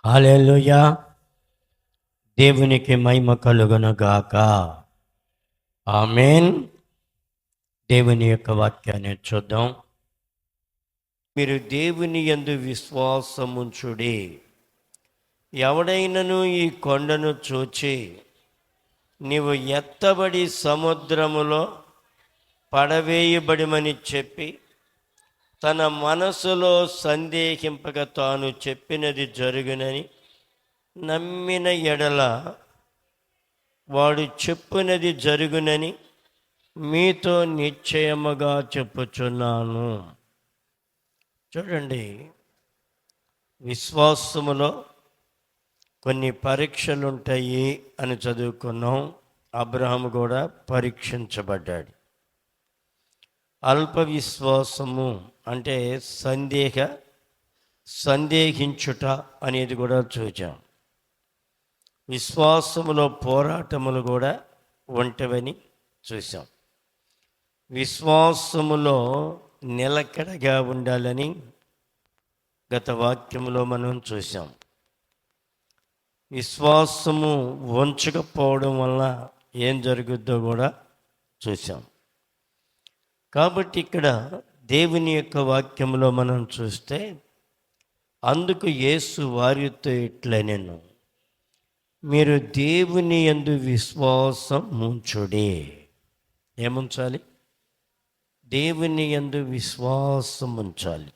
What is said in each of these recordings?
హల్లెలూయా. దేవునికి మహిమ కలుగునుగాక. ఆమేన్. దేవుని యొక్క వాక్యాన్ని చూద్దాం. మీరు దేవుని యందు విశ్వాసముంచుడి. ఎవడైనను ఈ కొండను చూచి నీవు ఎత్తబడి సముద్రములో పడవేయబడిమని చెప్పి తన మనసులో సందేహింపక తాను చెప్పినది జరుగునని నమ్మిన ఎడల వాడు చెప్పునది జరుగునని మీతో నిశ్చయముగా చెప్పుచున్నాను. చూడండి, విశ్వాసములో కొన్ని పరీక్షలు ఉంటాయి అని చదువుకున్నాం. అబ్రహాము కూడా పరీక్షించబడ్డాడు. అల్ప విశ్వాసము అంటే సందేహించుట అనేది కూడా చూచాం. విశ్వాసములో పోరాటములు కూడా ఉంటవని చూసాం. విశ్వాసములో నిలకడగా ఉండాలని గత వాక్యములో మనం చూసాం. విశ్వాసము వంచకపోవడం వల్ల ఏం జరుగుద్దో కూడా చూసాం. కాబట్టి ఇక్కడ దేవుని యొక్క వాక్యంలో మనం చూస్తే, అందుకు యేసు వారితో ఇట్లనెను, మీరు దేవుని యందు విశ్వాసం ఉంచుడి. ఏముంచాలి? దేవుని యందు విశ్వాసం ఉంచాలి.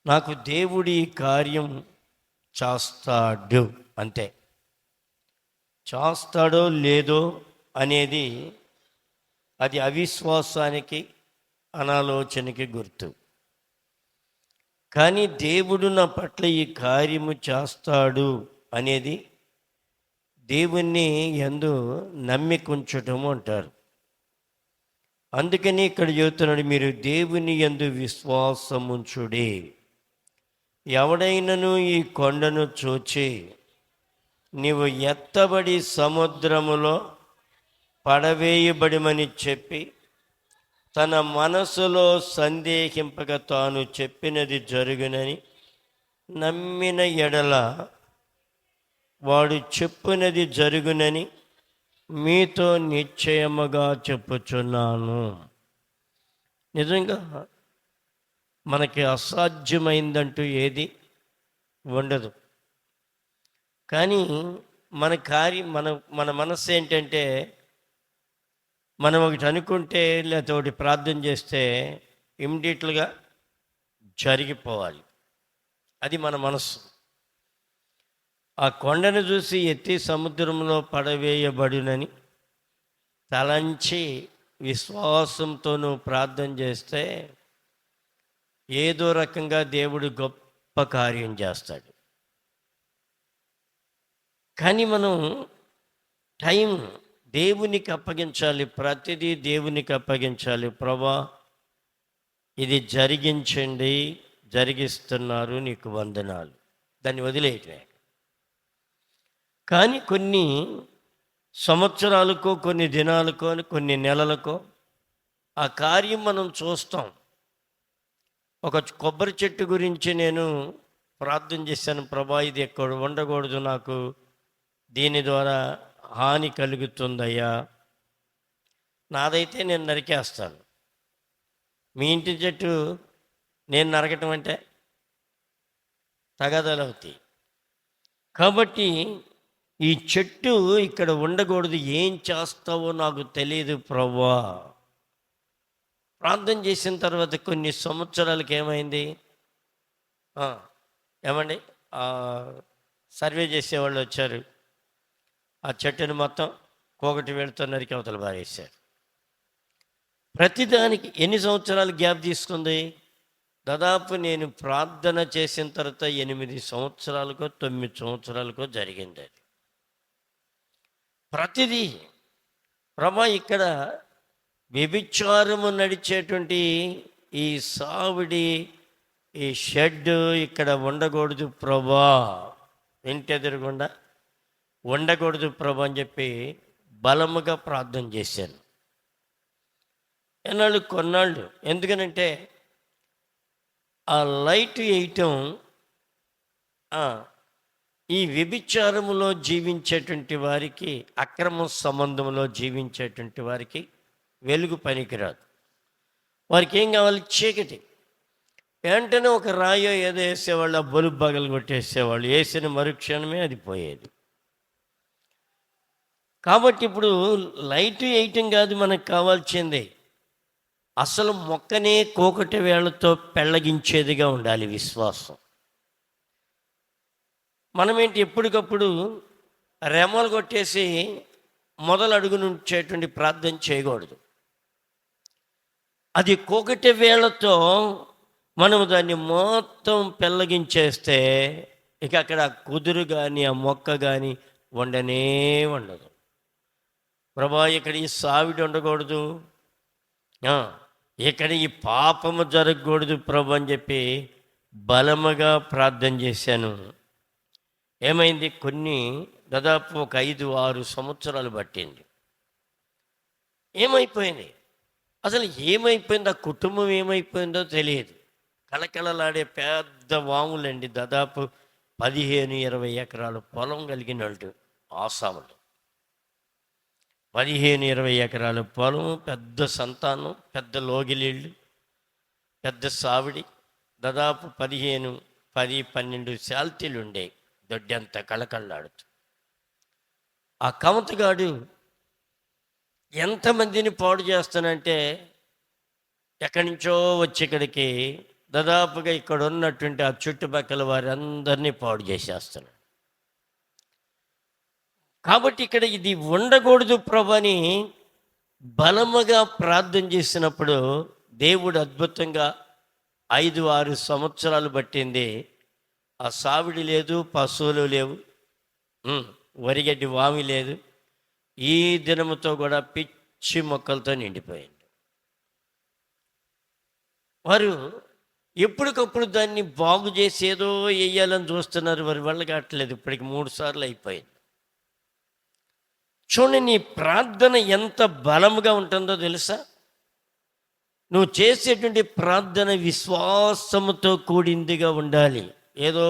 నాకు దేవుడి కార్యం చేస్తాడు, అంతే. చేస్తాడో లేదో అనేది అది అవిశ్వాసానికి, అనాలోచనకి గుర్తు. కానీ దేవుడు నా పట్ల ఈ కార్యము చేస్తాడు అనేది దేవుణ్ణి యందు నమ్మికుంచటము అంటారు. అందుకని ఇక్కడ చెబుతున్నాడు, మీరు దేవుని యందు విశ్వాసముంచుడి. ఎవడైనను ఈ కొండను చూచి నీవు ఎత్తబడి సముద్రములో పడవేయబడిమని చెప్పి తన మనసులో సందేహింపక తాను చెప్పినది జరుగునని నమ్మిన ఎడల వాడు చెప్పునది జరుగునని మీతో నిశ్చయముగా చెప్పుచున్నాను. నిజంగా మనకి అసాధ్యమైందంటూ ఏది ఉండదు. కానీ మన మన మనస్సు ఏంటంటే, మనం ఒకటి అనుకుంటే లేకపోతే ఒకటి ప్రార్థన చేస్తే ఇమ్మీడియట్లుగా జరిగిపోవాలి. అది మన మనస్సు. ఆ కొండను చూసి ఎత్తి సముద్రంలో పడవేయబడునని తలంచి విశ్వాసంతో నువ్వు ప్రార్థన చేస్తే ఏదో రకంగా దేవుడు గొప్ప కార్యం చేస్తాడు. కానీ మనం టైం దేవునికి అప్పగించాలి. ప్రతిదీ దేవునికి అప్పగించాలి. ప్రభా, ఇది జరిగించండి, జరిగిస్తున్నారు, నీకు వందనాలు, దాన్ని వదిలేయటమే. కానీ కొన్ని సంవత్సరాలకో, కొన్ని దినాలకో, కొన్ని నెలలకో ఆ కార్యం మనం చూస్తాం. ఒక కొబ్బరి చెట్టు గురించి నేను ప్రార్థన చేశాను. ప్రభా, ఇది ఎక్కడ ఉండకూడదు, నాకు దీని ద్వారా హాని కలుగుతుందయ్యా, నాదైతే నేను నరికేస్తాను. మీ ఇంటి చెట్టు నేను నరకటం అంటే తగాదాలు అవుతాయి. కాబట్టి ఈ చెట్టు ఇక్కడ ఉండకూడదు, ఏం చేస్తావో నాకు తెలియదు ప్రభువా. ప్రార్థన చేసిన తర్వాత కొన్ని సంవత్సరాలకి ఏమైంది? ఏమండి, సర్వే చేసేవాళ్ళు వచ్చారు. ఆ చెట్టుని మొత్తం కోకటి వేళ్ళతో నరికి అవతల బారేశారు. ప్రతిదానికి ఎన్ని సంవత్సరాలు గ్యాప్ తీసుకుంది? దాదాపు నేను ప్రార్థన చేసిన తర్వాత 8 సంవత్సరాలకో 9 సంవత్సరాలకో జరిగింది అది. ప్రతిదీ ప్రభా, ఇక్కడ వ్యభిచారము నడిచేటువంటి ఈ సావిడి, ఈ షెడ్ ఇక్కడ ఉండకూడదు ప్రభా, ఇంటి ఎదురుగుండా ఉండకూడదు ప్రభా అని చెప్పి బలముగా ప్రార్థన చేశాను. కొన్నాళ్ళు. ఎందుకనంటే ఆ లైట్ వేయటం ఆ, ఈ వ్యభిచారములో జీవించేటువంటి వారికి, అక్రమ సంబంధంలో జీవించేటువంటి వారికి వెలుగు పనికిరాదు. వారికి ఏం కావాలి? చీకటి. వెంటనే ఒక రాయో ఏదో వేసేవాళ్ళు, ఆ బలుబు బగలు కొట్టేసేవాళ్ళు, వేసిన మరుక్షణమే అది పోయేది. కాబట్టి ఇప్పుడు లైట్ వేయటం కాదు మనకు కావాల్సిందే, అసలు మొక్కనే కోకటి వేళ్లతో పెళ్ళగించేదిగా ఉండాలి విశ్వాసం. మనమేంటి ఎప్పటికప్పుడు రెమ్మలు కొట్టేసి మొదలు అడుగు నుంచేటువంటి ప్రార్థన చేయకూడదు. అది కోకటి వేళ్లతో మనము దాన్ని మొత్తం పెళ్ళగించేస్తే ఇక అక్కడ కుదురు కానీ ఆ మొక్క కానీ ఉండనే ఉండదు. ప్రభా, ఇక్కడ ఈ సావిడి ఉండకూడదు, ఇక్కడ ఈ పాపము జరగకూడదు ప్రభు అని చెప్పి బలముగా ప్రార్థన చేశాను. ఏమైంది? దాదాపు ఒక 5-6 సంవత్సరాలు పట్టింది. ఏమైపోయింది? అసలు ఏమైపోయింది? ఆ కుటుంబం ఏమైపోయిందో తెలియదు. కళకళలాడే పెద్ద వాములండి, దాదాపు 15-20 ఎకరాల పొలం కలిగిన వాళ్ళు ఆసాములు. 15-20 ఎకరాల పొలం, పెద్ద సంతానం, పెద్ద లోగిలీళ్ళు, పెద్ద సావిడి, దాదాపు 10-12 శాల్తీలు ఉండేవి, దొడ్డంత కళకళలాడుతూ. ఆ కమతగాడు ఎంతమందిని పాడు చేస్తానంటే, ఎక్కడి నుంచో వచ్చి ఇక్కడికి దాదాపుగా ఇక్కడ ఉన్నటువంటి ఆ చుట్టుపక్కల వారందరినీ పాడు చేసేస్తున్నాడు. కాబట్టి ఇక్కడ ఇది ఉండకూడదు ప్రభు అని బలముగా ప్రార్థన చేసినప్పుడు దేవుడు అద్భుతంగా 5-6 సంవత్సరాలు పట్టింది. ఆ సావిడి లేదు, పశువులు లేవు, వరిగడ్డి వామి లేదు, ఈ దినముతో కూడా పిచ్చి మొక్కలతో నిండిపోయింది. వారు ఎప్పటికప్పుడు దాన్ని బాగు చేసి ఏదో వేయాలని చూస్తున్నారు, వారి వల్ల కావట్లేదు. ఇప్పటికి 3 సార్లు అయిపోయింది. చూడండి, నీ ప్రార్థన ఎంత బలముగా ఉంటుందో తెలుసా? నువ్వు చేసేటువంటి ప్రార్థన విశ్వాసముతో కూడిందిగా ఉండాలి. ఏదో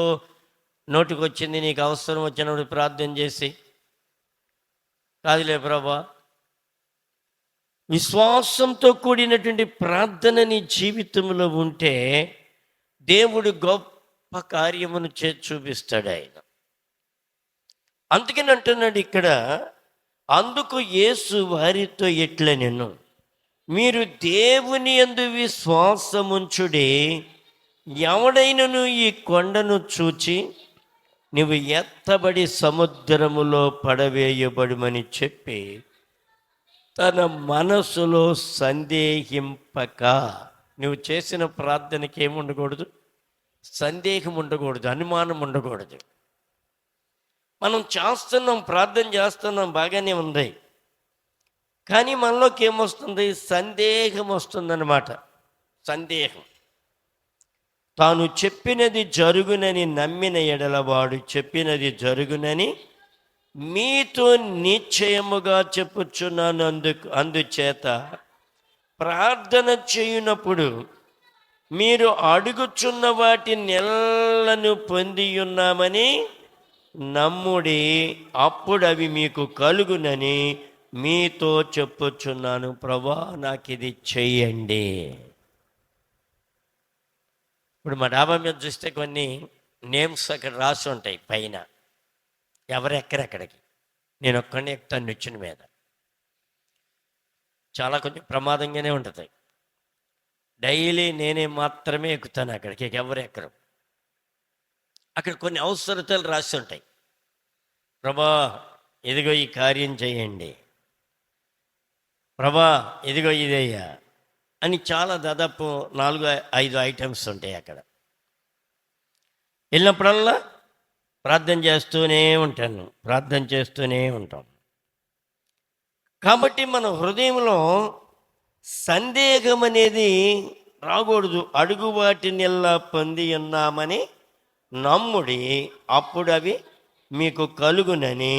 నోటికి వచ్చింది, నీకు అవసరం వచ్చినప్పుడు ప్రార్థన చేసి కాదులే ప్రభా. విశ్వాసంతో కూడినటువంటి ప్రార్థన నీ జీవితంలో ఉంటే దేవుడు గొప్ప కార్యమును చూపిస్తాడు ఆయన. అందుకని అంటున్నాడు ఇక్కడ, అందుకు యేసు వారితో ఇట్లనెను, మీరు దేవుని యందు విశ్వాసముంచుడి, ఎవడైనను ఈ కొండను చూచి నువ్వు ఎత్తబడి సముద్రములో పడవేయబడుమని చెప్పి తన మనసులో సందేహింపక. నువ్వు చేసిన ప్రార్థనకి ఏముండకూడదు? సందేహం ఉండకూడదు, అనుమానం ఉండకూడదు. మనం చేస్తున్నాం, ప్రార్థన చేస్తున్నాం, బాగానే ఉంది, కానీ మనలోకి ఏమొస్తుంది? సందేహం వస్తుందన్నమాట. సందేహం. తాను చెప్పినది జరుగునని నమ్మిన ఎడలవాడు చెప్పినది జరుగునని మీతో నిశ్చయముగా చెప్పుచున్నాను. అందుచేత ప్రార్థన చేయునప్పుడు మీరు అడుగుచున్న వాటి నెలను పొంది ఉన్నామని నమ్ముడి, అప్పుడు అవి మీకు కలుగునని మీతో చెప్పుచున్నాను. ప్రభా, నాకు ఇది చెయ్యండి. ఇప్పుడు మా డాబా మీద చూస్తే కొన్ని నేమ్స్ అక్కడ రాసి ఉంటాయి పైన, ఎవరెక్కడెక్కడికి. నేను ఒక్కడిని ఎక్కుతాను నిచ్చిన మీద. చాలా కొంచెం ప్రమాదంగానే ఉంటుంది. డైలీ నేనే మాత్రమే ఎక్కుతాను అక్కడికి, ఎవరు ఎక్కరు. అక్కడ కొన్ని అవసరతలు రాసి ఉంటాయి. ప్రభా, ఇదిగో ఈ కార్యం చేయండి, ప్రభా ఇదిగో ఇదయ్యా అని చాలా దాదాపు 4-5 ఐటమ్స్ ఉంటాయి అక్కడ. వెళ్ళినప్పుడల్లా ప్రార్థన చేస్తూనే ఉంటాం. కాబట్టి మన హృదయంలో సందేహం అనేది రాకూడదు. అడుగు వాటినెల్లా పొంది ఉన్నామని నమ్ముడి, అప్పుడు అవి మీకు కలుగునని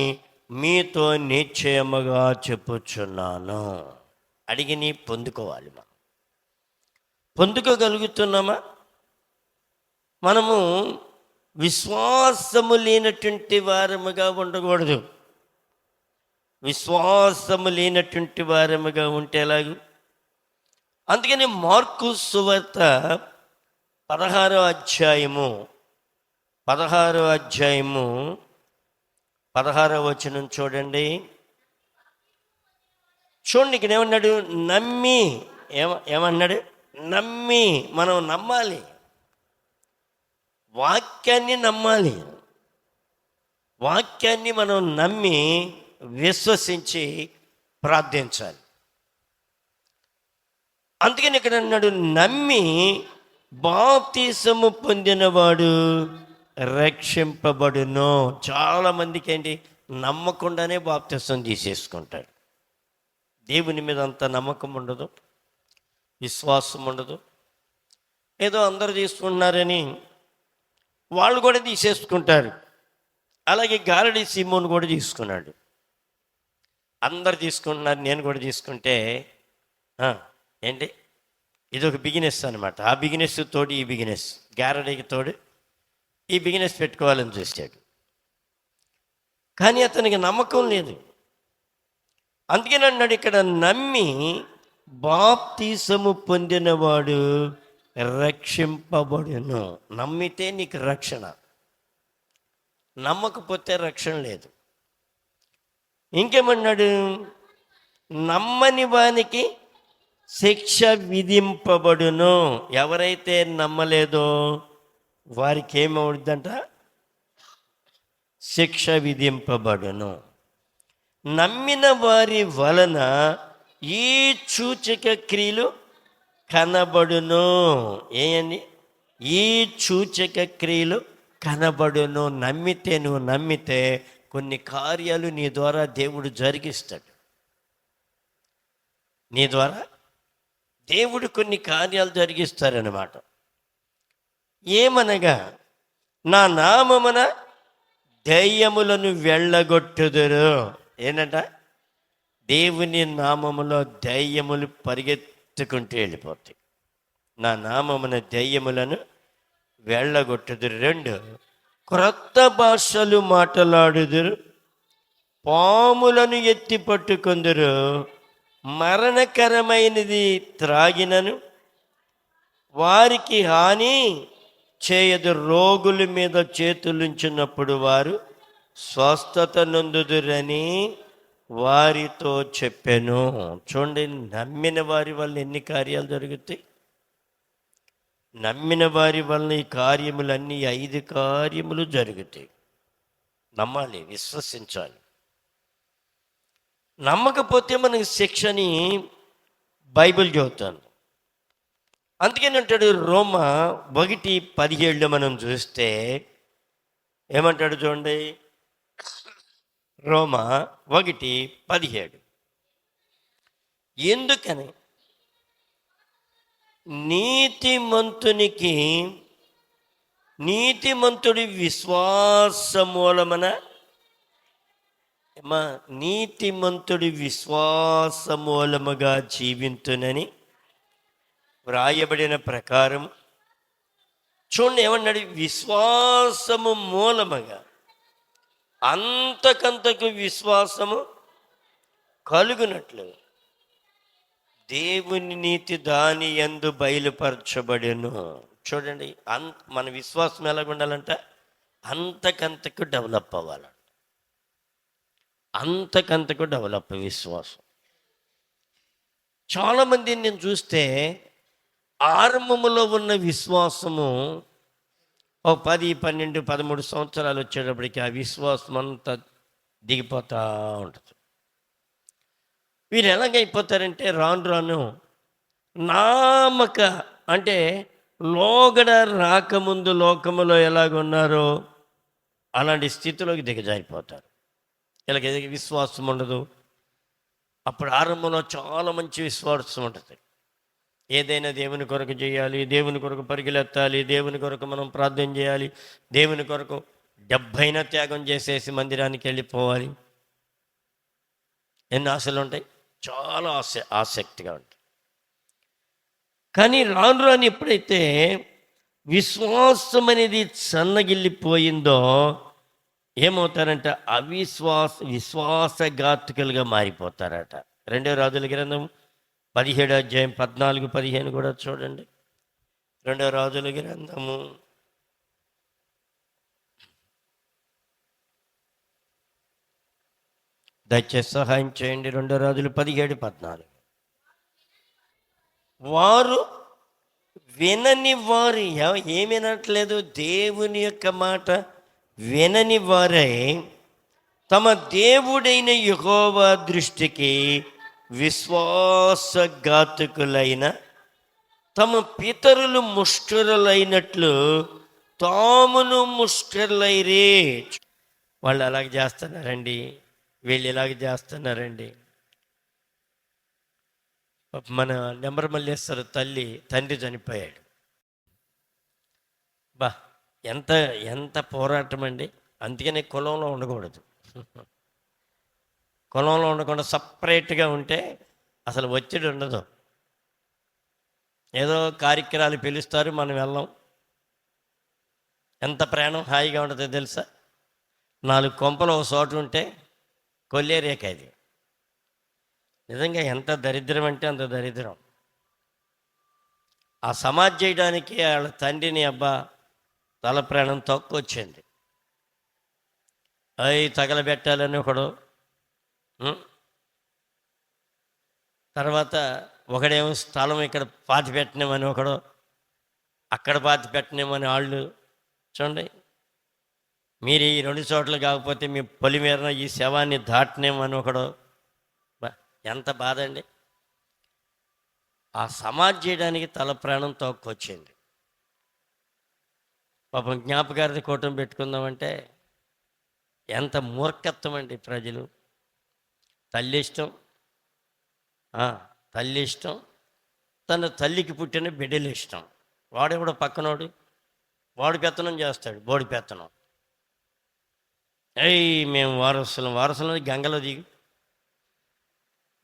మీతో నిశ్చయముగా చెప్పుచున్నాను. అడిగిని పొందుకోవాలి. మనం పొందుకోగలుగుతున్నామా? మనము విశ్వాసము లేనటువంటి వారముగా ఉండకూడదు. విశ్వాసము లేనటువంటి వారముగా ఉంటే ఎలాగూ. అందుకని మార్కు సువార్త 16వ అధ్యాయము 16వ వచనం చూడండి. ఇక్కడ ఏమన్నాడు? నమ్మి ఏమన్నాడు? నమ్మి. మనం నమ్మాలి, వాక్యాన్ని నమ్మాలి. వాక్యాన్ని మనం నమ్మి విశ్వసించి ప్రార్థించాలి. అందుకని ఇక్కడ అన్నాడు, నమ్మి బాప్తిసము పొందినవాడు రక్షింపబడును. చాలామందికి ఏంటి, నమ్మకుండానే బాప్తిసం తీసేసుకుంటాడు. దేవుని మీద అంత నమ్మకం ఉండదు, విశ్వాసం ఉండదు. ఏదో అందరూ తీసుకుంటున్నారని వాళ్ళు కూడా తీసేసుకుంటారు. అలాగే గారడి సీమోను కూడా తీసుకున్నాడు. అందరు తీసుకుంటున్నారు, నేను కూడా తీసుకుంటే ఏంటి, ఇది ఒక బిజినెస్ అనమాట. ఆ బిజినెస్ తోడు ఈ బిజినెస్, గారడికి తోడు ఈ బిజినెస్ పెట్టుకోవాలని చూశాడు. కానీ అతనికి నమ్మకం లేదు. అందుకని అన్నాడు ఇక్కడ, నమ్మి బాప్తిసము పొందినవాడు రక్షింపబడును. నమ్మితే నీకు రక్షణ, నమ్మకపోతే రక్షణ లేదు. ఇంకేమన్నాడు? నమ్మని వానికి శిక్ష విధింపబడును. ఎవరైతే నమ్మలేదో వారికి ఏమవుద్దంట? శిక్ష విధింపబడును. నమ్మిన వారి వలన ఈ సూచక క్రియలు కనబడును. ఏంటి? ఈ సూచక క్రియలు కనబడును. నువ్వు నమ్మితే కొన్ని కార్యాలు నీ ద్వారా దేవుడు జరిగిస్తాడు. నీ ద్వారా దేవుడు కొన్ని కార్యాలు జరిగిస్తారన్నమాట. ఏమనగా, నా నామమున దయ్యములను వెళ్ళగొట్టుదురు. ఏంటంట? దేవుని నామములో దయ్యములు పరిగెత్తుకుంటూ వెళ్ళిపోతాయి. నా నామమున దయ్యములను వెళ్ళగొట్టుదురు. 2, క్రొత్త భాషలు మాట్లాడుదురు, పాములను ఎత్తి పట్టుకొందురు, మరణకరమైనది త్రాగినను వారికి హాని చేయదు, రోగుల మీద చేతులుంచినప్పుడు వారు స్వస్థత నొందుదురని వారితో చెప్పాను. చూడండి, నమ్మిన వారి వల్ల ఎన్ని కార్యాలు జరుగుతాయి. నమ్మిన వారి వల్ల ఈ కార్యములన్నీ 5 కార్యములు జరుగుతాయి. నమ్మాలి, విశ్వసించాలి. నమ్మకపోతే మనకి శిక్షని బైబిల్ చెబుతాను. అందుకని అంటాడు, రోమా 1:17 మనం చూస్తే ఏమంటాడు చూడండి. రోమా 1:17, ఎందుకని నీతిమంతుడి విశ్వాసమూలమున నీతిమంతుడి విశ్వాసమూలముగా జీవింతునని వ్రాయబడిన ప్రకారం. చూడండి ఏమన్నాడు? విశ్వాసము మూలముగా, అంతకంతకు విశ్వాసము కలుగునట్లు దేవుని నీతి దాని యందు బయలుపరచబడెను. చూడండి, మన విశ్వాసం ఎలాగ ఉండాలంట? అంతకంతకు డెవలప్ అవ్వాలంట. అంతకంతకు డెవలప్ విశ్వాసం. చాలామందిని నేను చూస్తే ఆరంభములో ఉన్న విశ్వాసము 10, 12, 13 సంవత్సరాలు వచ్చేటప్పటికి ఆ విశ్వాసం అంతా దిగిపోతూ ఉంటుంది. వీరు ఎలాగైపోతారంటే రాను రాను నామక అంటే లోగడ రాకముందు లోకములో ఎలాగున్నారో అలాంటి స్థితిలోకి దిగజారిపోతారు. ఇలాగ విశ్వాసం ఉండదు. అప్పుడు ఆరంభంలో చాలా మంచి విశ్వాసం ఉంటుంది. ఏదైనా దేవుని కొరకు చేయాలి, దేవుని కొరకు పరిగెలెత్తాలి, దేవుని కొరకు మనం ప్రార్థన చేయాలి, దేవుని కొరకు 70 త్యాగం చేసేసి మందిరానికి వెళ్ళిపోవాలి. ఎన్ని ఆశలు ఉంటాయి, చాలా ఆసక్తిగా ఉంటాయి. కానీ రాను రాని ఎప్పుడైతే విశ్వాసం అనేది సన్నగిల్లిపోయిందో ఏమవుతారంటే విశ్వాసఘాతుకులుగా మారిపోతారట. 2 రాజుల గ్రంథం 17 అధ్యాయం 14, 15 కూడా చూడండి. 2 రాజుల గ్రంథము దయచేసి సహాయం చేయండి. 2 రాజులు 17, 14. వారు వినని వారు ఏమినట్లేదు, దేవుని యొక్క మాట వినని వారై తమ దేవుడైన యెహోవా దృష్టికి విశ్వాసఘాతకులైన తమ పితరులు ముష్కరులైనట్లు తామును ముష్కరులైరే. వాళ్ళు అలాగ చేస్తున్నారండి, వీళ్ళు ఇలాగ చేస్తున్నారండి. మన నెంబర్ మల్లేశ్వర తండ్రి చనిపోయాడు. బా ఎంత ఎంత పోరాటం అండి. అందుకనే కులంలో ఉండకూడదు. కులంలో ఉండకుండా సపరేట్గా ఉంటే అసలు ఒత్తిడి ఉండదు. ఏదో కార్యక్రమాలు పిలుస్తారు, మనం వెళ్ళాం. ఎంత ప్రాణం హాయిగా ఉంటుందో తెలుసా. 4 కొంపలు ఒక చోటు ఉంటే కొల్లేరేక అది. నిజంగా ఎంత దరిద్రం అంటే అంత దరిద్రం. ఆ సమాధి చేయడానికి వాళ్ళ తండ్రిని తల ప్రాణం తక్కువచ్చింది. అవి తగలబెట్టాలని ఒకడు, తర్వాత ఒకడేమో స్థలం ఇక్కడ పాతి పెట్టినామని ఒకడు, అక్కడ పాతి పెట్టినామని వాళ్ళు. చూడండి, మీరు ఈ 2 చోట్ల కాకపోతే మీ పొలిమేరన ఈ శవాన్ని దాటినేమని ఒకడు. ఎంత బాధ అండి. ఆ సమాధి చేయడానికి తల ప్రాణం తోక్కొచ్చింది. పాపం జ్ఞాపకార్థి కూటమి పెట్టుకుందామంటే ఎంత మూర్ఖత్వం అండి. ప్రజలు తల్లి ఇష్టం, తన తల్లికి పుట్టిన బిడ్డలు ఇష్టం. వాడెవడో పక్కనోడు వాడు పెత్తనం చేస్తాడు, బోడి పెత్తనం. మేము వారసులను గంగలో దిగి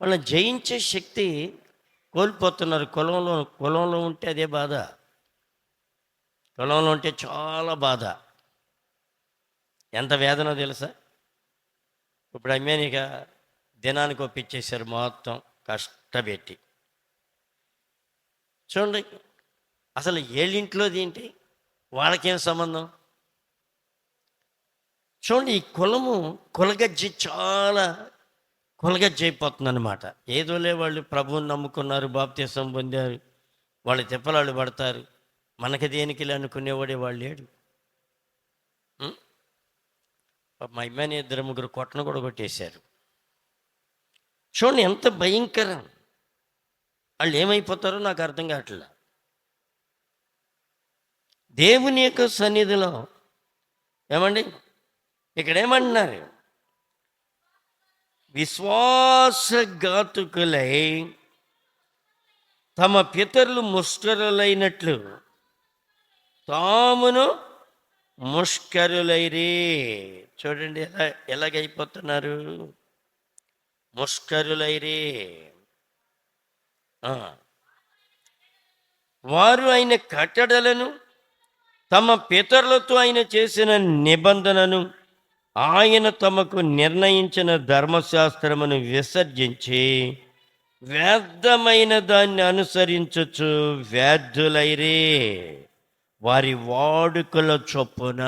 వాళ్ళని జయించే శక్తి కోల్పోతున్నారు. కులంలో ఉంటే అదే బాధ. కులంలో ఉంటే చాలా బాధ. ఎంత వేదనో తెలుసా. ఇప్పుడు అమెరికా దినానికి ఒప్పించేశారు మొత్తం కష్టపెట్టి. చూడండి, అసలు ఏళ్ళింట్లోది ఏంటి, వాళ్ళకేం సంబంధం. చూడండి, ఈ కులగజ్జి చాలా కులగజ్జి అయిపోతుంది అనమాట. ఏదోలే, వాళ్ళు ప్రభువుని నమ్ముకున్నారు, బాప్తీసం పొందారు, వాళ్ళ తిప్పలాళ్ళు పడతారు, మనకి దేనికి అనుకునేవాడే వాళ్ళు లేడు. మా అమ్మాయిని 2-3 కొట్టను కూడా కొట్టేశారు. చూడండి ఎంత భయంకరం. వాళ్ళు ఏమైపోతారో నాకు అర్థం కావట్లా. దేవుని యొక్క సన్నిధిలో ఏమండి, ఇక్కడ ఏమంటున్నారు, విశ్వాసఘాతుకులై తమ పితరులు ముష్కరులైనట్లు తామును ముష్కరులైరే. చూడండి ఎలాగైపోతున్నారు, ముష్కరులైరే. వారు ఆయన కట్టడలను తమ పితరులతో ఆయన చేసిన నిబంధనను ఆయన తమకు నిర్ణయించిన ధర్మశాస్త్రమును విసర్జించి వ్యర్థమైన దాన్ని అనుసరించచ్చు వ్యాధులైరే. వారి వాడుకల చొప్పున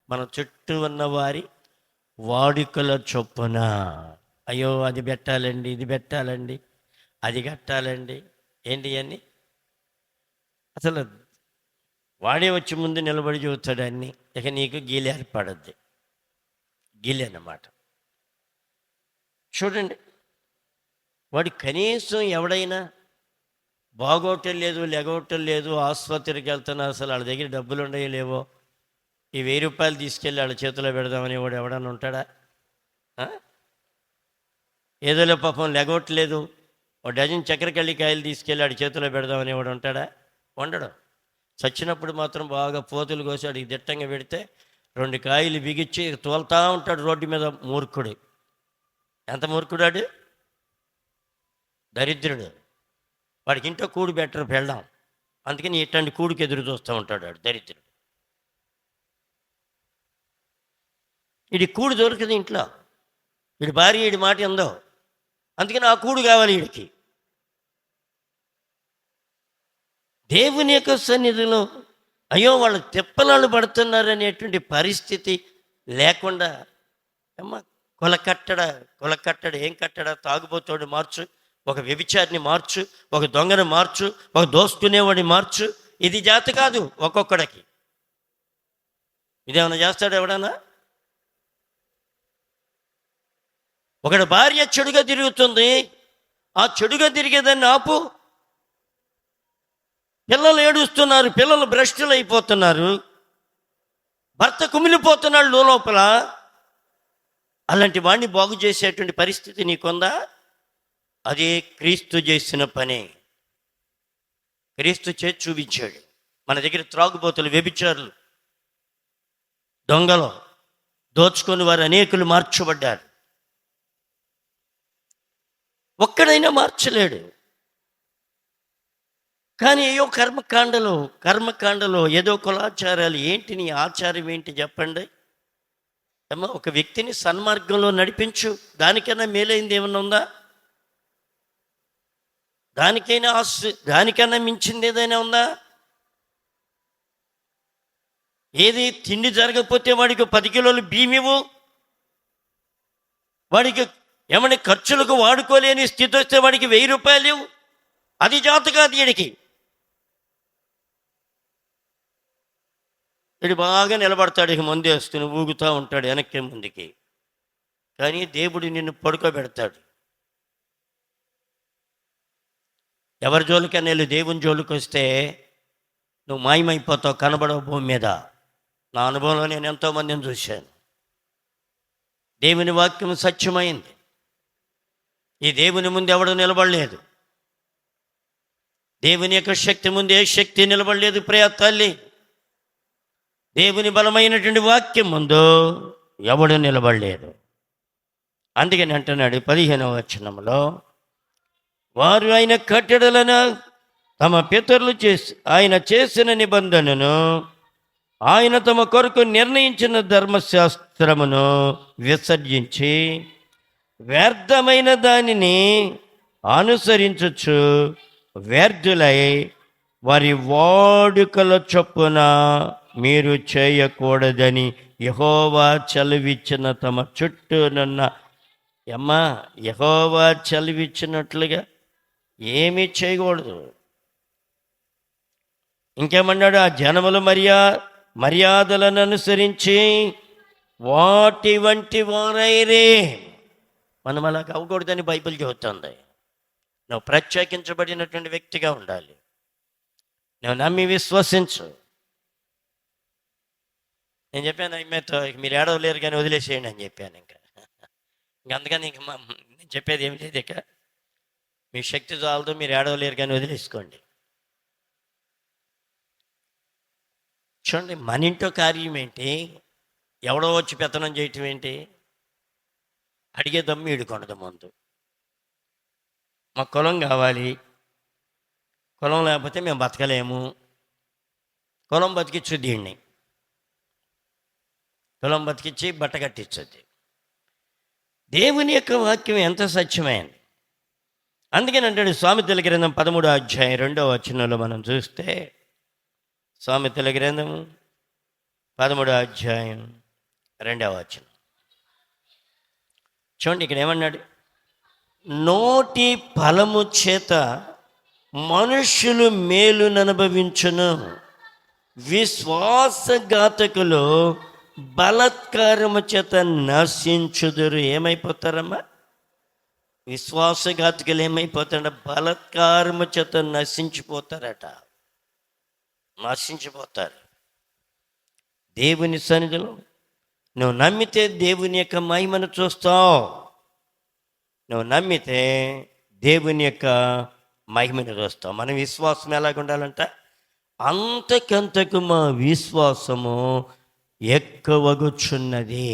మన చుట్టూ ఉన్న వారి వాడుకల చొప్పున, అయ్యో అది పెట్టాలండి, ఇది పెట్టాలండి, అది కట్టాలండి, ఏంటి అని అసలు వాడే వచ్చి ముందు నిలబడి చూస్తాడు అన్నీ. ఇక నీకు గీలి ఏర్పడద్ది, గీలి అన్నమాట. చూడండి, వాడు కనీసం ఎవడైనా బాగోటం లేదు, లెగవటం లేదు, ఆసుపత్రికి వెళ్తున్నా, అసలు వాళ్ళ దగ్గర డబ్బులు ఉండయో లేవో, ఈ 1000 రూపాయలు తీసుకెళ్ళి వాళ్ళ చేతిలో పెడదామని వాడు ఎవడన్నా ఉంటాడా? ఏదోలే పాపం లెగవట్లేదు, 1 డజన్ చక్కెరకల్లికాయలు తీసుకెళ్ళి వాడి చేతిలో పెడదామని వాడు ఉంటాడా? ఉండడు. చచ్చినప్పుడు మాత్రం బాగా పోతులు కోసి వాడికి దిట్టంగా పెడితే 2 కాయలు బిగిచ్చి తోలుతా ఉంటాడు రోడ్డు మీద. మూర్ఖుడు. ఎంత మూర్ఖుడాడు, దరిద్రుడు. వాడికి ఇంట్లో కూడి బెటర్ పెళ్ళాం. అందుకని ఇట్లాంటి కూడికి ఎదురు చూస్తూ ఉంటాడు ఆడు దరిద్రుడు. వీడి కూడు దొరకదు ఇంట్లో, వీడి భార్య వీడి మాట ఎందో, అందుకని ఆ కూడు కావాలి వీడికి. దేవుని యొక్క సన్నిధిలో అయ్యో వాళ్ళు తిప్పలాలు పడుతున్నారు అనేటువంటి పరిస్థితి లేకుండా, అమ్మ కొలకట్టడ ఏం కట్టడా, తాగుబోతోడు మార్చు, ఒక వ్యభిచారిని మార్చు, ఒక దొంగను మార్చు, ఒక దోసుకునేవాడిని మార్చు. ఇది జాతి కాదు ఒక్కొక్కడికి. ఇదేమన్నా చేస్తాడు ఎవడన్నా? ఒకడు భార్య చెడుగా తిరుగుతుంది, ఆ చెడుగా తిరిగేదాన్ని ఆపు. పిల్లలు ఏడుస్తున్నారు, పిల్లలు భ్రష్టులు అయిపోతున్నారు, భర్త కుమిలిపోతున్నాడు లోపల. అలాంటి వాడిని బాగు చేసేటువంటి పరిస్థితి నీకుందా? అదే క్రీస్తు చేసిన పనే. క్రీస్తు చేసి చూపించాడు. మన దగ్గర త్రాగుబోతులు, వ్యభిచారులు, దొంగలు, దోచుకొని వారు అనేకులు మార్చబడ్డారు. ఒక్కడైనా మార్చలేడు. కానీ ఏయో కర్మకాండలో ఏదో కులాచారాలు. ఏంటి నీ ఆచారం ఏంటి చెప్పండి అమ్మ? ఒక వ్యక్తిని సన్మార్గంలో నడిపించు, దానికన్నా మేలైంది ఏమన్నా ఉందా? దానికన్నా మించింది ఏదైనా ఉందా? ఏది తిండి జరగకపోతే వాడికి 10 కిలోలు బియ్యం ఇవ్వు, వాడికి ఏమన్నా ఖర్చులకు వాడుకోలేని స్థితి వస్తే వాడికి 1000 రూపాయలు ఇవ్వు. అది జాత కాదు వీడికి. వీడు బాగా నిలబడతాడు, ఇక మందు వేస్తుని ఊగుతూ ఉంటాడు వెనక్కి ముందుకి. కానీ దేవుడు నిన్ను పడుకోబెడతాడు. ఎవరి జోలికన్నా వెళ్ళి దేవుని జోలికి వస్తే నువ్వు మాయమైపోతావు, కనబడవు భూమి మీద. నా అనుభవంలో నేను ఎంతోమందిని చూశాను. దేవుని వాక్యం సత్యమైంది. ఈ దేవుని ముందు ఎవడు నిలబడలేదు. దేవుని యొక్క శక్తి ముందు ఏ శక్తి నిలబడలేదు ప్రియ తల్లి. దేవుని బలమైనటువంటి వాక్యం ముందు ఎవడు నిలబడలేదు. అందుకని అంటున్నాడు 15వ వచనంలో, వారు ఆయన కట్టడలను తమ పితరులు ఆయన చేసిన నిబంధనను, ఆయన తమ కొరకు నిర్ణయించిన ధర్మశాస్త్రమును విసర్జించి వ్యర్థమైన దానిని అనుసరించచ్చు వ్యర్థులై వారి వాడుకల చొప్పున మీరు చేయకూడదని యెహోవా చలువిచ్చిన తమ చుట్టూనున్న యెహోవా చలువిచ్చినట్లుగా ఏమీ చేయకూడదు. ఇంకేమన్నాడు? ఆ జనములు మర్యాదలను అనుసరించి వాటి వంటి వారైరే. మనం అలా అవ్వకూడదని బైబిల్ చెబుతుంది. నువ్వు ప్రత్యేకించబడినటువంటి వ్యక్తిగా ఉండాలి. నువ్వు నమ్మి విశ్వసించు. నేను చెప్పాను ఈమెతో, మీరు ఏడవలేరు కానీ వదిలేసేయండి అని చెప్పాను. అందుకని నేను చెప్పేది ఏమి లేదు. ఇక మీ శక్తి చాలదు, మీరు ఏడవలేరు కానీ వదిలేసుకోండి. చూడండి, మన ఇంట్లో కార్యం ఏంటి? ఎవడో వచ్చి పెత్తనం చేయటం ఏంటి? అడిగే దమ్ము ఈడుకొండదు ముందు. మాకు కులం కావాలి, కులం లేకపోతే మేము బతకలేము, కులం బతికిచ్చు దీన్ని, కులం బతికిచ్చి బట్ట కట్టించద్ది. దేవుని యొక్క వాక్యం ఎంత సత్యమైంది. అందుకని అంటాడు సామెతల గ్రంథం 13వ అధ్యాయం 2వ వచనంలో మనం చూస్తే, సామెతల గ్రంథం 13వ అధ్యాయం 2వ వచనం చూడండి. ఇక్కడ ఏమన్నాడు? నోటి ఫలము చేత మనుష్యులు మేలుననుభవించును, విశ్వాసఘాతకులు బలత్కారము చేత నశించుదురు. ఏమైపోతారమ్మా? విశ్వాసఘాతకులు ఏమైపోతారట? బలత్కారము చేత నశించిపోతారట. నశించిపోతారు. దేవుని సన్నిధిలో నువ్వు నమ్మితే దేవుని యొక్క మహిమను చూస్తావు. నువ్వు నమ్మితే దేవుని యొక్క మహిమను చూస్తావు. మన విశ్వాసం ఎలాగ ఉండాలంట? అంతకంతకు మా విశ్వాసము ఎక్కువగుచున్నది.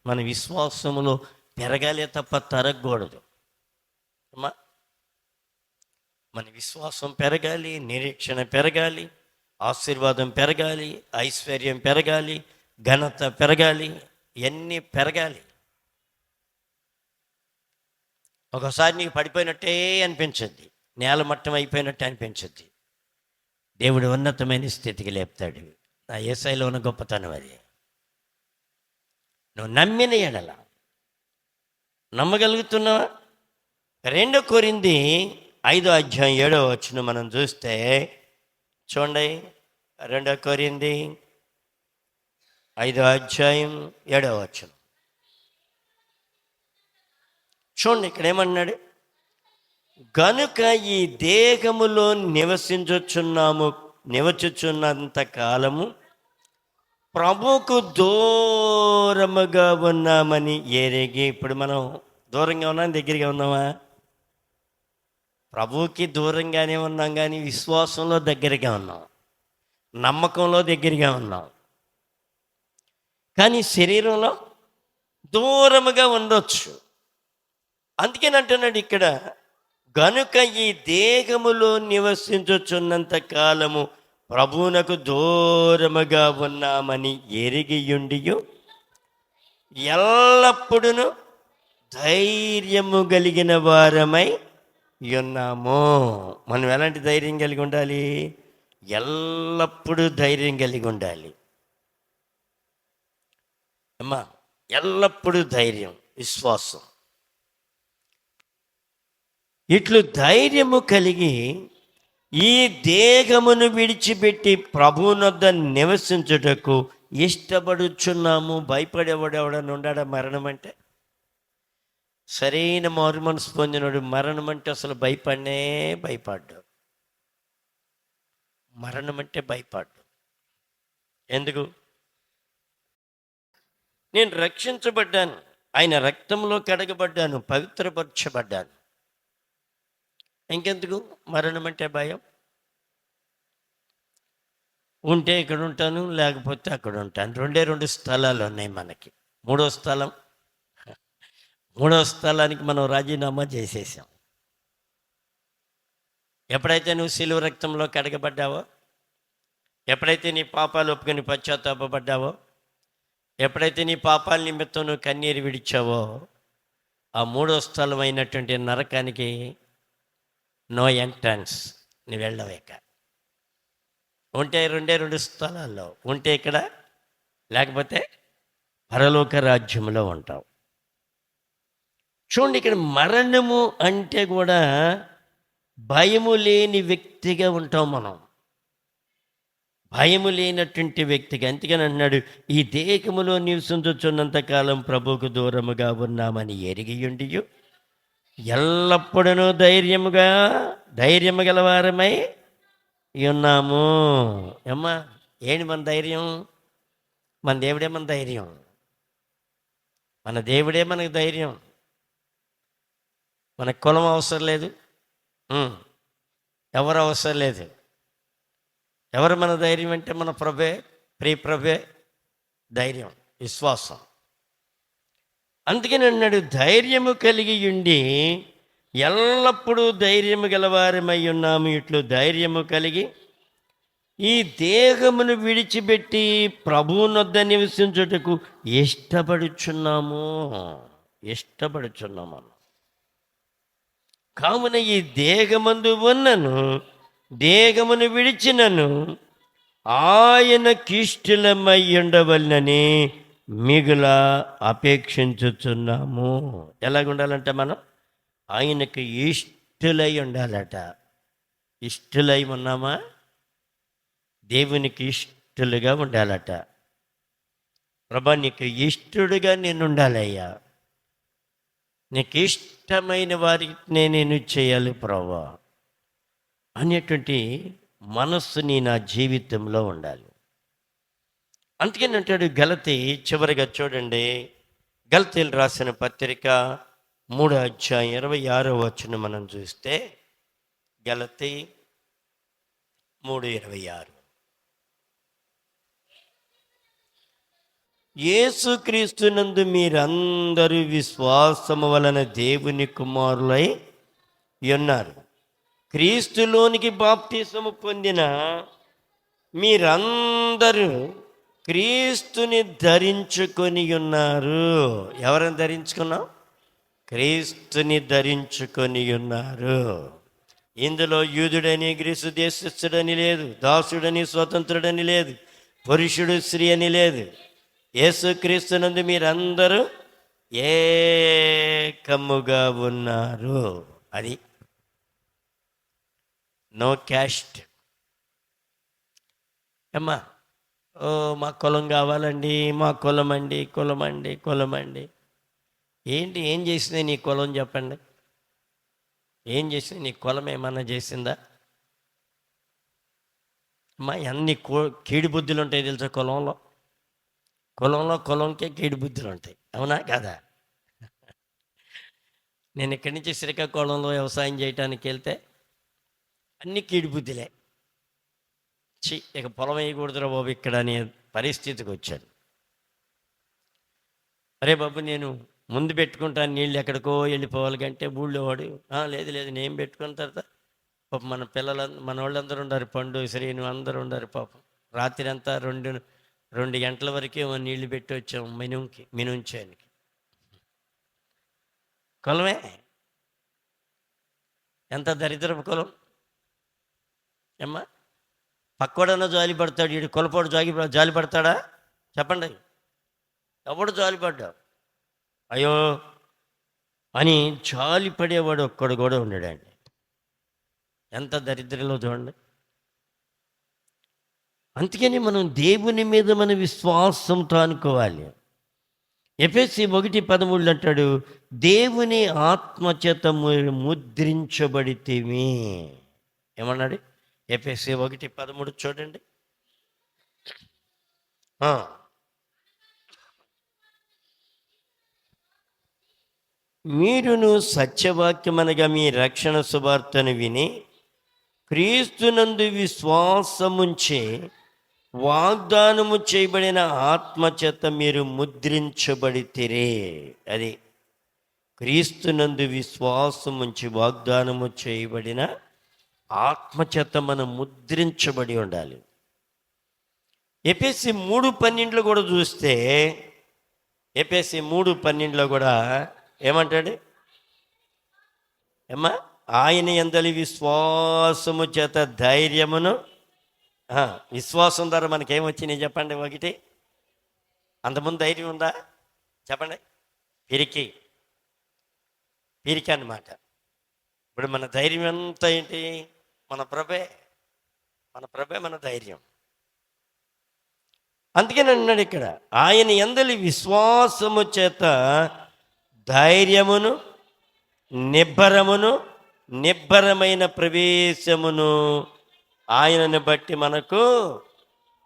మన విశ్వాసములో పెరగాలే తప్ప తరగకూడదు. మన విశ్వాసం పెరగాలి, నిరీక్షణ పెరగాలి, ఆశీర్వాదం పెరగాలి, ఐశ్వర్యం పెరగాలి, ఘనత పెరగాలి, ఇవన్నీ పెరగాలి. ఒకసారి నీకు పడిపోయినట్టే అనిపించద్ది, నేలమట్టం అయిపోయినట్టే అనిపించద్ది. దేవుడు ఉన్నతమైన స్థితికి లేపుతాడు. నా యేసయ్యలో ఉన్న గొప్పతనం అది. నువ్వు నమ్మిన ఎడల, నమ్మగలుగుతున్నావా? 2 కొరింథీ 5:7 మనం చూస్తే చూడండి. 2 కొరింథీ 5:7 చూడండి. ఇక్కడ ఏమన్నాడు? గనుక ఈ దేహములో నివసించుచున్నంత కాలము ప్రభువుకు దూరముగా ఉన్నామని ఎరిగి. ఇప్పుడు మనం దూరంగా ఉన్నాం, దగ్గరగా ఉన్నామా? ప్రభువుకి దూరంగానే ఉన్నాం, కానీ విశ్వాసంలో దగ్గరగా ఉన్నాం, నమ్మకంలో దగ్గరగా ఉన్నాం, కానీ శరీరంలో దూరముగా ఉండొచ్చు. అందుకేనంటున్నాడు ఇక్కడ, గనుక ఈ దేహములో నివసించుచున్నంత కాలము ప్రభువునకు దూరముగా ఉన్నామని ఎరిగియుండియు ఎల్లప్పుడూ ధైర్యము కలిగిన వారమై ఉన్నాము. మనం ఎలాంటి ధైర్యం కలిగి ఉండాలి? ఎల్లప్పుడూ ధైర్యం కలిగి ఉండాలి అమ్మా. ఎల్లప్పుడూ ధైర్యం, విశ్వాసం. ఇట్లు ధైర్యము కలిగి ఈ దేహమును విడిచిపెట్టి ప్రభువునొద్ద నివసించుటకు ఇష్టపడుచున్నాము. భయపడేవాడెవడని ఉండాడా? మరణం అంటే సరైన మారు మనసు పొందినడు మరణం అంటే అసలు భయపడ్డాడు. మరణం అంటే భయపడ్డు. ఎందుకు? నేను రక్షించబడ్డాను, ఆయన రక్తంలో కడగబడ్డాను, పవిత్రపరచబడ్డాను. ఇంకెందుకు మరణం అంటే భయం? ఉంటే ఇక్కడ ఉంటాను, లేకపోతే అక్కడ ఉంటాను. 2 స్థలాలు ఉన్నాయి మనకి. మూడో స్థలానికి మనం రాజీనామా చేసేసాం. ఎప్పుడైతే నువ్వు శిలువ రక్తంలో కడగబడ్డావో, ఎప్పుడైతే నీ పాపాలు ఒప్పుకొని పశ్చాత్తాపపడ్డావో, ఎప్పుడైతే నీ పాపాల నిమిత్తం నువ్వు కన్నీరు విడిచావో, ఆ 3వ స్థలం అయినటువంటి నరకానికి నో ఎంట్రన్స్. నువ్వు వెళ్ళవేక. ఉంటే 2 స్థలాల్లో ఉంటే ఇక్కడ, లేకపోతే పరలోక రాజ్యంలో ఉంటావు. చూడండి, ఇక్కడ మరణము అంటే కూడా భయము లేని వ్యక్తిగా ఉంటాం మనం. భయము లేనటువంటి వ్యక్తిగా. అందుకని అన్నాడు, ఈ దేహములో నివసించుచున్నంత కాలం ప్రభువుకు దూరముగా ఉన్నామని ఎరిగియుండియు ఎల్లప్పుడూ ధైర్యము గలవారమై ఉన్నాము. అమ్మా, ఏంటి మన ధైర్యం? మన దేవుడే మన ధైర్యం. మన దేవుడే మనకు ధైర్యం. మనకు కులం అవసరం లేదు, ఎవరు అవసరం లేదు. ఎవరు మన ధైర్యం అంటే మన ప్రభే, ప్రియప్రభే ధైర్యం, విశ్వాసం. అందుకని అన్నాడు, ధైర్యము కలిగి ఉండి ఎల్లప్పుడూ ధైర్యము గలవారమై ఉన్నాము. ఇట్లు ధైర్యము కలిగి ఈ దేహమును విడిచిపెట్టి ప్రభువునొద్ద నివసించుటకు ఇష్టపడుచున్నాము. కావున ఈ దేహమందు ఉన్నను, దేహమును విడిచినను ఆయనకిష్టులమై ఉండవలనని మిగుల అపేక్షించుచున్నాము. ఎలాగుండాలంటే మనం ఆయనకు ఇష్టలై ఉండాలట. ఇష్టలై ఉన్నామా? దేవునికి ఇష్టలుగా ఉండాలట. ప్రభా, నీకు ఇష్టడుగా నేను ఉండాలయ్యా, నీకు ఇష్టమైన వారికి నేను చేయాలి ప్రభా అనేటువంటి మనస్సుని నా జీవితంలో ఉండాలి. అందుకని అంటాడు గలతీ, చివరిగా చూడండి, గలతీలు రాసిన పత్రిక 3:26 మనం చూస్తే, గలతీ 3:26, యేసుక్రీస్తునందు మీరందరూ విశ్వాసము వలన దేవుని కుమారులై ఉన్నారు. క్రీస్తులోనికి బాప్తిసము పొందిన మీరందరూ క్రీస్తుని ధరించుకొని ఉన్నారు. ఎవరిని ధరించుకున్నాం? క్రీస్తుని ధరించుకొని ఉన్నారు. ఇందులో యూదుడని గ్రీసు దేశస్థుడని లేదు, దాసుడని స్వతంత్రుడని లేదు, పురుషుడు స్త్రీ అని లేదు. యేసుక్రీస్తునందు మీరందరూ ఏకముగా ఉన్నారు. అది నో క్యాస్ట్. అమ్మా, ఓ మా కులం కావాలండి, మా కులం అండి, కులం అండి, కులం అండి. ఏంటి, ఏం చేసింది నీ కులం? చెప్పండి. ఏం చేసింది నీ కులం? ఏమన్నా చేసిందా? అమ్మా, అన్ని కీడి బుద్ధులు ఉంటాయి తెలుసా కులంలో. కులంకే కీడి బుద్ధులు ఉంటాయి. అవునా కదా? నేను ఇక్కడి నుంచి శ్రీకాకుళంలో వ్యవసాయం చేయడానికి వెళ్తే అన్ని కీడి బుద్ధులే. ఇక పొలం వేయకూడదురా బాబు ఇక్కడ అనే పరిస్థితికి వచ్చాడు. అరే బాబు, నేను ముందు పెట్టుకుంటాను నీళ్ళు, ఎక్కడికో వెళ్ళిపోవాలి కంటే ఊళ్ళో వాడు లేదు లేదు నేను పెట్టుకున్న తర్వాత పాపం మన మన వాళ్ళందరూ ఉండారు, పండు శ్రీను అందరూ ఉండారు. పాపం రాత్రి అంతా 2 గంటల వరకే నీళ్లు పెట్టి వచ్చాం మినుంచానికి. కులమే ఎంత దరిద్రపు కులం ఏమ్మా. పక్కోడన్నా జాలి పడతాడు, వీడు కులపోడు జాలి పడతాడా? చెప్పండి. ఎవడు జాలి పడ్డా అయ్యో అని జాలి పడేవాడు ఒక్కడు కూడా ఉన్నాడండి. ఎంత దరిద్రంలో చూడండి. అందుకని మనం దేవుని మీద మన విశ్వాసంతో అనుకోవాలి. ఎఫెసీ 1:13 అంటాడు, దేవుని ఆత్మచేత ముద్రించబడితేమి. ఏమన్నాడు? ఎఫెసీ 1:13 చూడండి. మీరును సత్యవాక్యమనగా మీ రక్షణ సువార్తను విని క్రీస్తునందు విశ్వాసముంచి వాగ్దానము చేయబడిన ఆత్మచేత మీరు ముద్రించబడితిరే. అది క్రీస్తునందు విశ్వాసముంచి వాగ్దానము చేయబడిన ఆత్మచేత మనం ముద్రించబడి ఉండాలి. ఎఫెసీ 3:12 కూడా చూస్తే, ఎఫెసీ 3:12 కూడా ఏమంటాడు? ఏమ్మా, ఆయన యందలి విశ్వాసము చేత ధైర్యమును. విశ్వాసం ద్వారా మనకేమొచ్చినాయి చెప్పండి? ఒకటి, అంతకుముందు ధైర్యం ఉందా? చెప్పండి. పిరికి అన్నమాట. ఇప్పుడు మన ధైర్యం ఎంత ఏంటి? మన ప్రభే మన ధైర్యం. అందుకని అన్నాడు ఇక్కడ, ఆయన యందలి విశ్వాసము చేత ధైర్యమును నిబ్బరమైన ప్రవేశమును ఆయనను బట్టి మనకు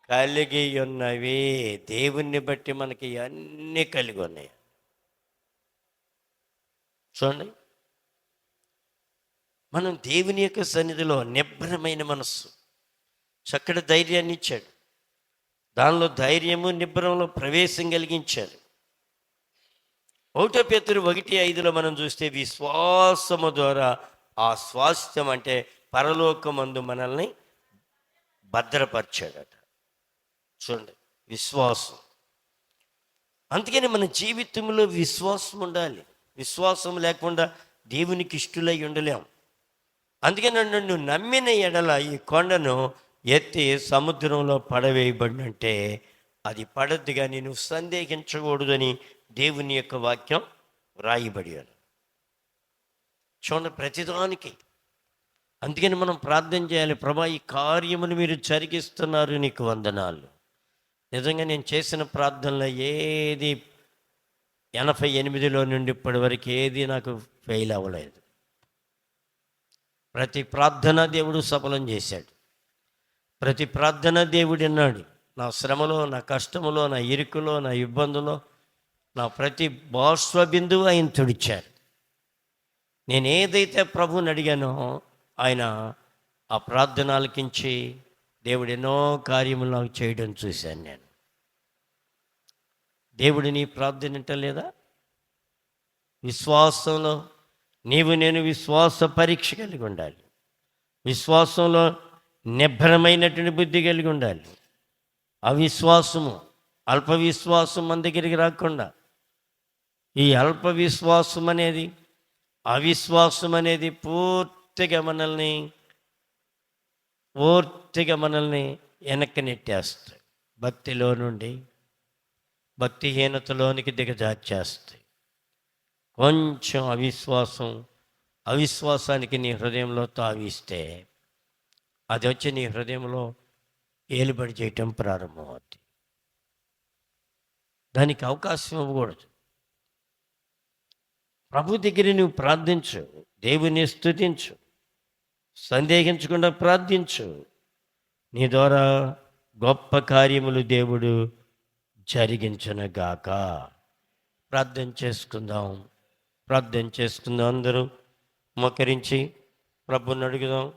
కలిగి ఉన్నవి. దేవుణ్ణి బట్టి మనకి అన్నీ కలిగి ఉన్నాయి. చూడండి, మనం దేవుని యొక్క సన్నిధిలో నిబ్బరమైన మనస్సు, చక్కటి ధైర్యాన్ని ఇచ్చాడు. దానిలో ధైర్యము నిబ్బరంలో ప్రవేశం కలిగించారు. 1 పేతురు 1:5 మనం చూస్తే విశ్వాసము ద్వారా ఆ స్వాస్థ్యం అంటే పరలోకమందు మనల్ని భద్రపరిచాడట. చూడండి, విశ్వాసం. అందుకని మన జీవితంలో విశ్వాసం ఉండాలి. విశ్వాసం లేకుండా దేవునికి ఇష్టలై ఉండలేం. అందుకని నన్ను నమ్మిన ఎడల ఈ కొండను ఎత్తి సముద్రంలో పడవేయబడినంటే అది పడద్దు, కానీ నువ్వు సందేహించకూడదని దేవుని యొక్క వాక్యం రాయబడి. చూడండి, ప్రతిదానికి. అందుకని మనం ప్రార్థన చేయాలి, ప్రభా ఈ కార్యమును మీరు జరిగిస్తున్నారు, నీకు వందనాలు. నిజంగా నేను చేసిన ప్రార్థనలో ఏది 88లో నుండి ఇప్పటి వరకు ఏది నాకు ఫెయిల్ అవ్వలేదు. ప్రతి ప్రార్థన దేవుడు సఫలం చేశాడు. ప్రతి ప్రార్థన దేవుడు అన్నాడు. నా శ్రమలో, నా కష్టములో, నా ఇరుకులో, నా ఇబ్బందులో నా ప్రతి బాష్ప బిందువు ఆయన తుడిచారు. నేను ఏదైతే ప్రభువుని అడిగానో ఆయన ఆ ప్రార్థన ఆలకించి దేవుడు ఎన్నో కార్యములు నాకు చేయడం చూశాను నేను. దేవుడు నీ ప్రార్థన వింటలేదా? విశ్వాసంలో నేను విశ్వాస పరీక్ష కలిగి ఉండాలి. విశ్వాసంలో నిబ్బరమైనటువంటి బుద్ధి కలిగి ఉండాలి. అవిశ్వాసము, అల్ప విశ్వాసం మన దగ్గరికి రాకుండా, ఈ అల్ప విశ్వాసం అనేది, అవిశ్వాసం అనేది పూర్తిగా మనల్ని వెనక్కి నెట్టేస్తాయి. భక్తిలో నుండి భక్తిహీనతలోనికి దిగజార్చేస్తాయి. కొంచెం అవిశ్వాసానికి నీ హృదయంలో తావిస్తే అది వచ్చి నీ హృదయంలో ఏలుబడి చేయటం ప్రారంభమవుతుంది. దానికి అవకాశం ఇవ్వకూడదు. ప్రభు దగ్గర నువ్వు ప్రార్థించు, దేవుని స్తుతించు, సందేహించకుండా ప్రార్థించు. నీ ద్వారా గొప్ప కార్యములు దేవుడు జరిగించునుగాక. ప్రార్థన చేసుకుందాం. అందరూ మోకరించి ప్రభుని అడుగుదాం.